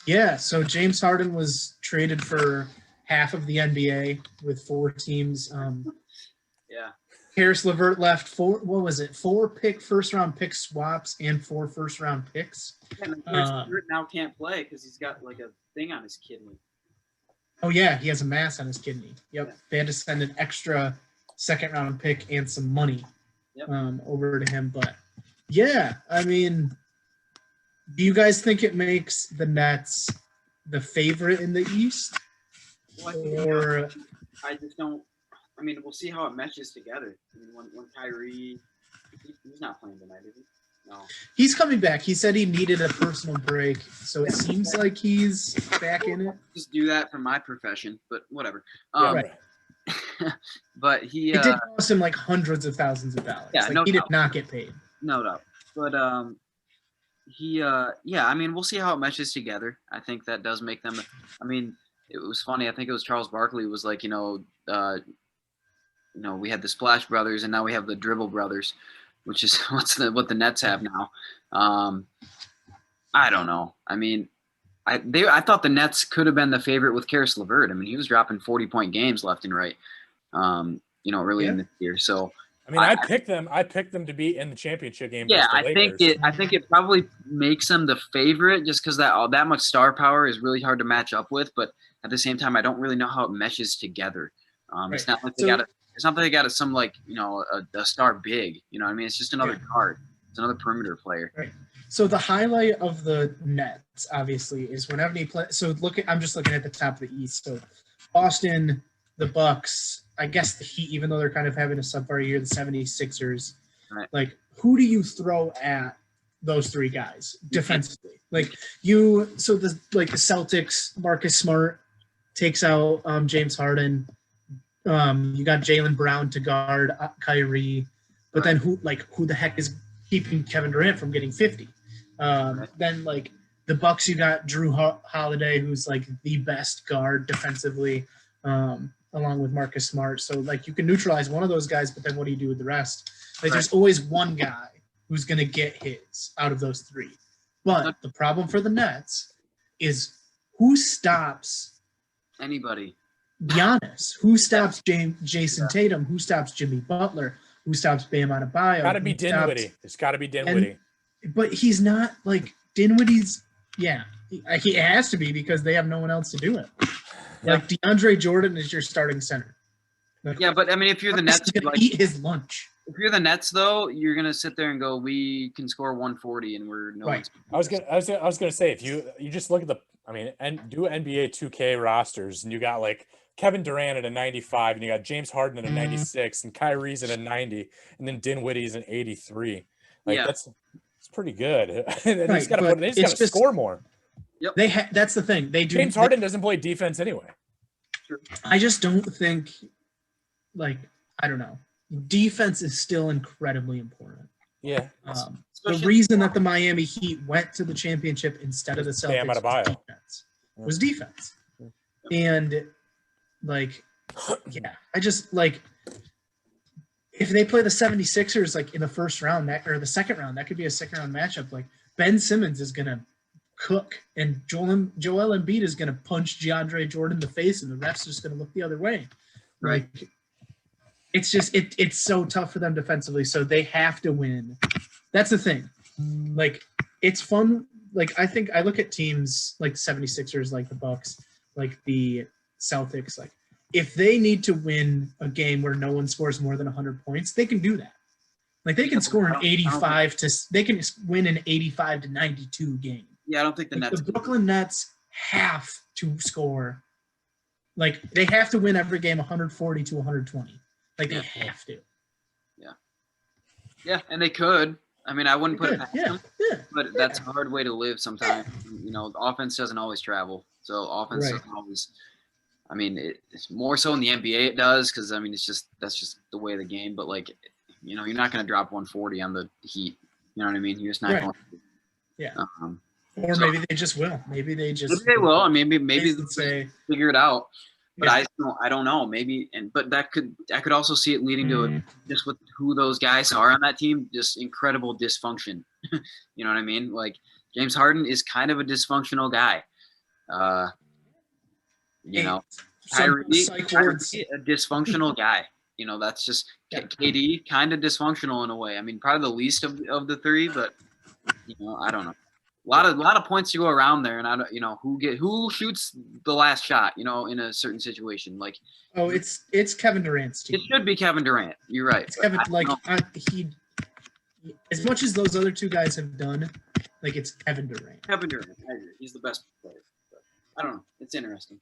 Yeah, so James Harden was traded for half of the NBA with 4 teams. Yeah. Karis LeVert left four first-round pick swaps and 4 first-round picks. Yeah, and Karis LeVert now can't play because he's got like a thing on his kidney. Oh, yeah, he has a mass on his kidney. Yep. Yeah. They had to send an extra second-round pick and some money over to him. But, yeah, I mean, do you guys think it makes the Nets the favorite in the East? Well, I just don't – I mean, we'll see how it meshes together. I mean, when Kyrie – he's not playing tonight, is he? No. He's coming back. He said he needed a personal break, so it seems like he's back in it. Just do that for my profession, but whatever. Right. But he it did cost him like hundreds of thousands of dollars. Yeah, he did not get paid. No doubt. But I mean, we'll see how it meshes together. I think that does make them. I mean, it was funny. I think it was Charles Barkley was like, we had the Splash Brothers and now we have the Dribble Brothers, which is what the Nets have now. I don't know. I mean, I thought the Nets could have been the favorite with Karis LeVert. I mean, he was dropping 40-point games left and right. Early in the year. So I mean, I picked them. I picked them to be in the championship game. Yeah, I think it probably makes them the favorite just because that much star power is really hard to match up with. But at the same time, I don't really know how it meshes together. It's not like they got some a star big. You know what I mean? It's just another guard. It's another perimeter player. Right. So the highlight of the Nets, obviously, is whenever they play. So I'm just looking at the top of the East. So Boston, the Bucks, I guess the Heat, even though they're kind of having a subpar year, the 76ers. Right. Like, who do you throw at those 3 guys defensively? Like the Celtics, Marcus Smart takes out James Harden. You got Jaylen Brown to guard Kyrie, but then who the heck is keeping Kevin Durant from getting 50? Then like the Bucks, you got Drew Holiday, who's like the best guard defensively. Along with Marcus Smart. So, like, you can neutralize one of those guys, but then what do you do with the rest? Like, there's always one guy who's going to get his out of those 3. But the problem for the Nets is who stops anybody? Giannis. Who stops Jason Tatum? Who stops Jimmy Butler? Who stops Bam Adebayo? Got to be Dinwiddie. It's got to be Dinwiddie. But he's not, like, Dinwiddie's – he has to be because they have no one else to do it. Like DeAndre Jordan is your starting center. Like, but I mean, if you're the Nets, he's gonna eat his lunch. If you're the Nets, though, you're gonna sit there and go, "We can score 140," and we're no. Right. I was gonna say if you just look at and do NBA 2K rosters, and you got like Kevin Durant at a 95, and you got James Harden at a 96, and Kyrie's at a 90, and then Dinwiddie's an 83. Like that's pretty good. And he's got to score more. Yep. That's the thing. James Harden doesn't play defense anyway. I just don't think, I don't know. Defense is still incredibly important. Yeah. The reason that the Miami Heat went to the championship instead of the Celtics was defense. And, I just, if they play the 76ers, in the first round or the second round, that could be a second-round matchup. Like, Ben Simmons is going to cook, and Joel Embiid is going to punch DeAndre Jordan in the face, and the ref's just going to look the other way. Right. It's just it's so tough for them defensively, so they have to win. That's the thing. It's fun. I think I look at teams like the 76ers, like the Bucks, like the Celtics. If they need to win a game where no one scores more than 100 points, they can do that. They can score an 85 to – they can win an 85 to 92 game. Yeah, I don't think the Nets. The Brooklyn Nets have to score. They have to win every game 140 to 120. They have to. Yeah. Yeah, and they could. I mean, I wouldn't put it past them. Yeah. But that's a hard way to live sometimes. Offense doesn't always travel. So offense doesn't always – I mean, it's more so in the NBA it does because, I mean, that's just the way of the game. But, you're not going to drop 140 on the Heat. You know what I mean? You're just not going to. Yeah. Or maybe they just will. Maybe they will. I mean, maybe they figure it out. But I don't know. Maybe, but I could also see it leading to just with who those guys are on that team, just incredible dysfunction. You know what I mean? James Harden is kind of a dysfunctional guy. You know, some Kyrie, a dysfunctional guy. You know, that's just KD, kind of dysfunctional in a way. I mean, probably the least of the three, but you know, I don't know. A lot of points to go around there, and I don't, you know, who shoots the last shot, you know, in a certain situation. Like, it's Kevin Durant's team. It should be Kevin Durant. You're right. It's Kevin, he as much as those other two guys have done, like it's Kevin Durant. Kevin Durant, I agree. He's the best player. But I don't know. It's interesting.